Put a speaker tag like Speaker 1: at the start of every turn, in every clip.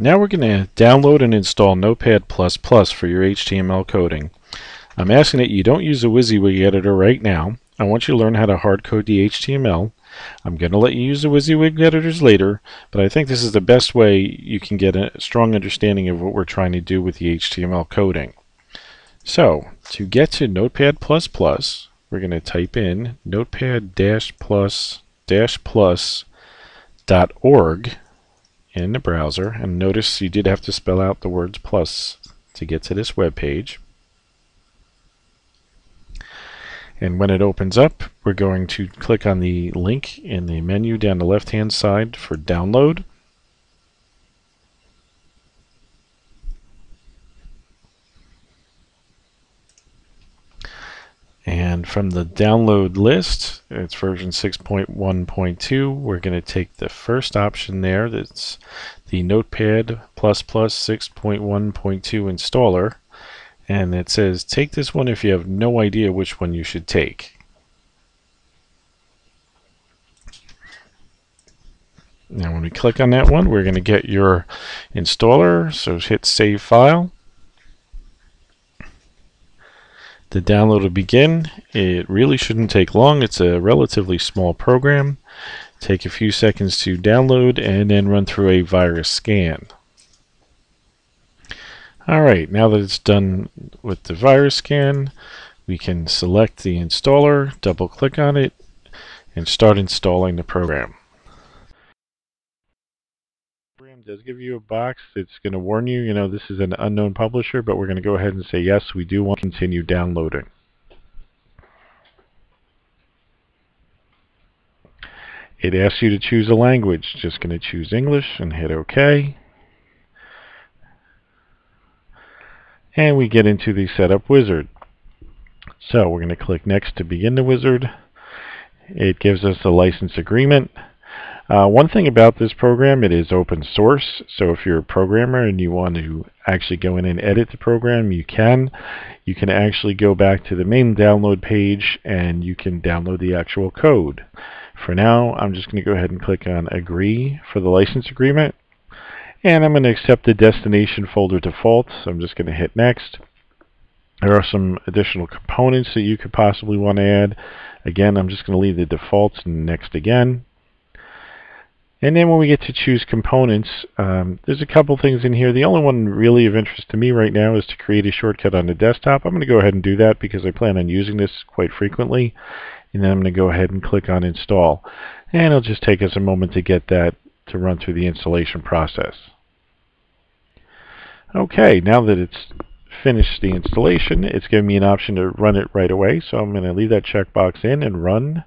Speaker 1: Now we're going to download and install Notepad++ for your HTML coding. I'm asking that you don't use the WYSIWYG editor right now. I want you to learn how to hard code the HTML. I'm going to let you use the WYSIWYG editors later, but I think this is the best way you can get a strong understanding of what we're trying to do with the HTML coding. So, to get to Notepad++, we're going to type in notepad-plus-plus.org in the browser, and notice you did have to spell out the words plus to get to this web page. And when it opens up, we're going to click on the link in the menu down the left hand side for download. And from the download list, it's version 6.1.2, we're going to take the first option there, that's the Notepad++ 6.1.2 installer, and it says take this one if you have no idea which one you should take. Now when we click on that one, we're going to get your installer, so hit Save File. The download will begin. It really shouldn't take long. It's a relatively small program. Take a few seconds to download and then run through a virus scan. Alright, now that it's done with the virus scan, we can select the installer, double click on it, and start installing the program. The program does give you a box that's going to warn you, this is an unknown publisher, but we're going to go ahead and say yes, we do want to continue downloading. It asks you to choose a language. Just going to choose English and hit OK. And we get into the setup wizard. So we're going to click next to begin the wizard. It gives us a license agreement. One thing about this program, it is open source, so if you're a programmer and you want to actually go in and edit the program, you can. You can actually go back to the main download page and you can download the actual code. For now, I'm just going to go ahead and click on Agree for the license agreement, and I'm going to accept the destination folder default, so I'm just going to hit Next. There are some additional components that you could possibly want to add. Again, I'm just going to leave the defaults and Next again. And then when we get to choose components, there's a couple things in here. The only one really of interest to me right now is to create a shortcut on the desktop. I'm going to go ahead and do that because I plan on using this quite frequently. And then I'm going to go ahead and click on Install. And it'll just take us a moment to get that to run through the installation process. Okay, now that it's finished the installation, it's giving me an option to run it right away. So I'm going to leave that checkbox in and run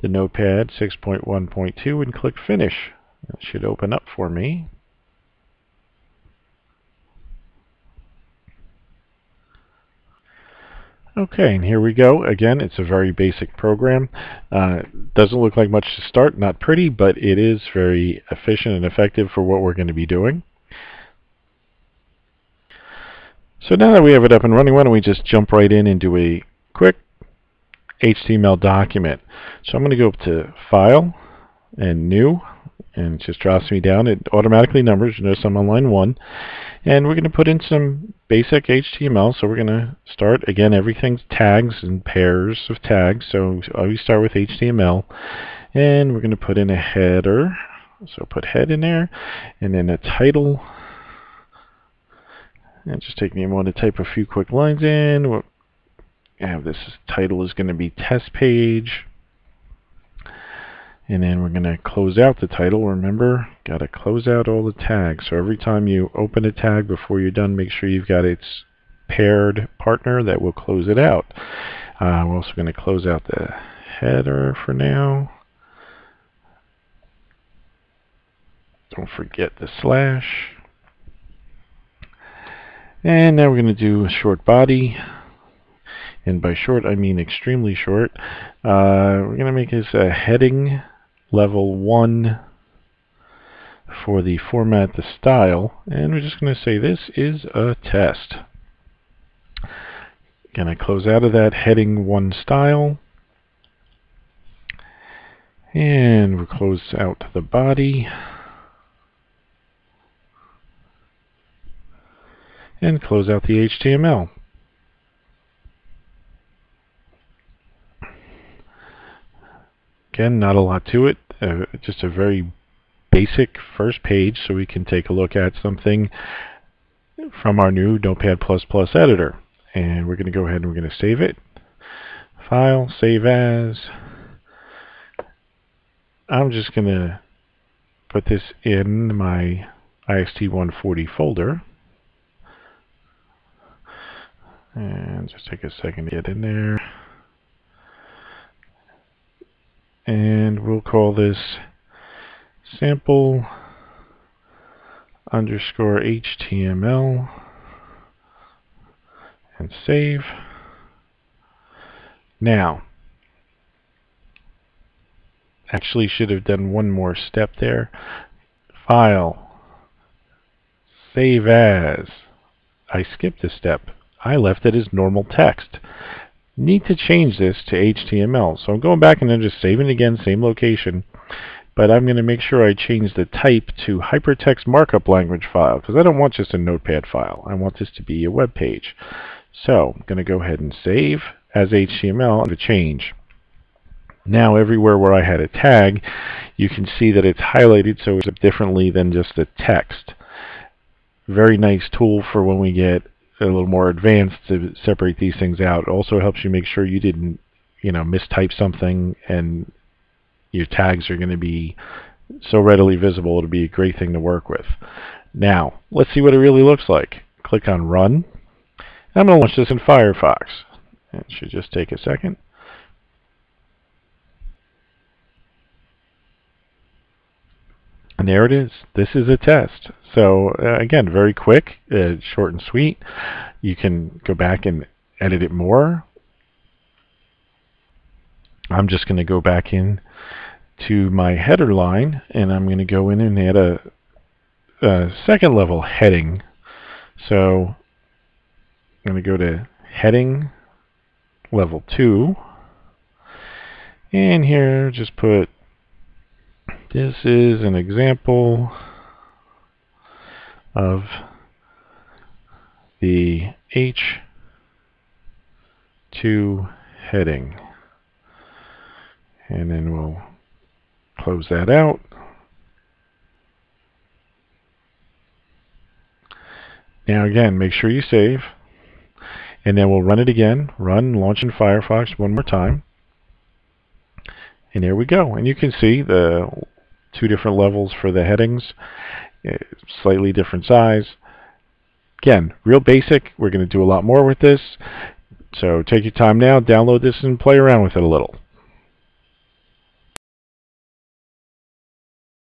Speaker 1: the Notepad 6.1.2 and click Finish. It should open up for me. Okay, and here we go. Again, it's a very basic program. Doesn't look like much to start, not pretty, but it is very efficient and effective for what we're going to be doing. So now that we have it up and running, why don't we just jump right in and do a quick HTML document. So I'm going to go up to File and New, and it just drops me down. It automatically numbers. You notice I'm on line 1. And we're going to put in some basic HTML. So we're going to start, again, everything's tags and pairs of tags. So I always start with HTML. And we're going to put in a header. So put head in there. And then a title. And just take me a moment to type a few quick lines in. This title is going to be test page. And then we're going to close out the title. Remember, got to close out all the tags. So every time you open a tag before you're done, make sure you've got its paired partner that will close it out. We're also going to close out the header for now. Don't forget the slash. And now we're going to do a short body. And by short, I mean extremely short. We're going to make this a heading level 1 for the format, the style. And we're just going to say this is a test. Going to close out of that heading 1 style. And we'll close out the body. and close out the HTML. Again, not a lot to it, just a very basic first page so we can take a look at something from our new Notepad++ editor. And we're going to go ahead and we're going to save it. File, save as. I'm just going to put this in my IST140 folder. And just take a second to get in there. And we'll call this sample underscore HTML and save. Now, actually should have done one more step there. File, save as. I skipped a step. I left it as normal text. Need to change this to HTML. So I'm going back and I'm just saving it again, same location. But I'm going to make sure I change the type to hypertext markup language file, because I don't want just a notepad file. I want this to be a web page. So I'm going to go ahead and save as HTML to change. Now everywhere where I had a tag, you can see that it's highlighted so it's differently than just the text. Very nice tool for when we get a little more advanced to separate these things out. It also helps you make sure you didn't, mistype something, and your tags are going to be so readily visible. It'll be a great thing to work with. Now, let's see what it really looks like. Click on Run. I'm going to launch this in Firefox. It should just take a second. And there it is. This is a test. So again, very quick, short and sweet. You can go back and edit it more. I'm just going to go back in to my header line, and I'm going to go in and add a second level heading. So I'm going to go to heading level 2, and here just put, this is an example of the H2 heading. And then we'll close that out. Now again, make sure you save. And then we'll run it again. Run, launch in Firefox one more time. And there we go. And you can see the two different levels for the headings. Slightly different size. Again, real basic. We're going to do a lot more with this. So take your time now, download this, and play around with it a little.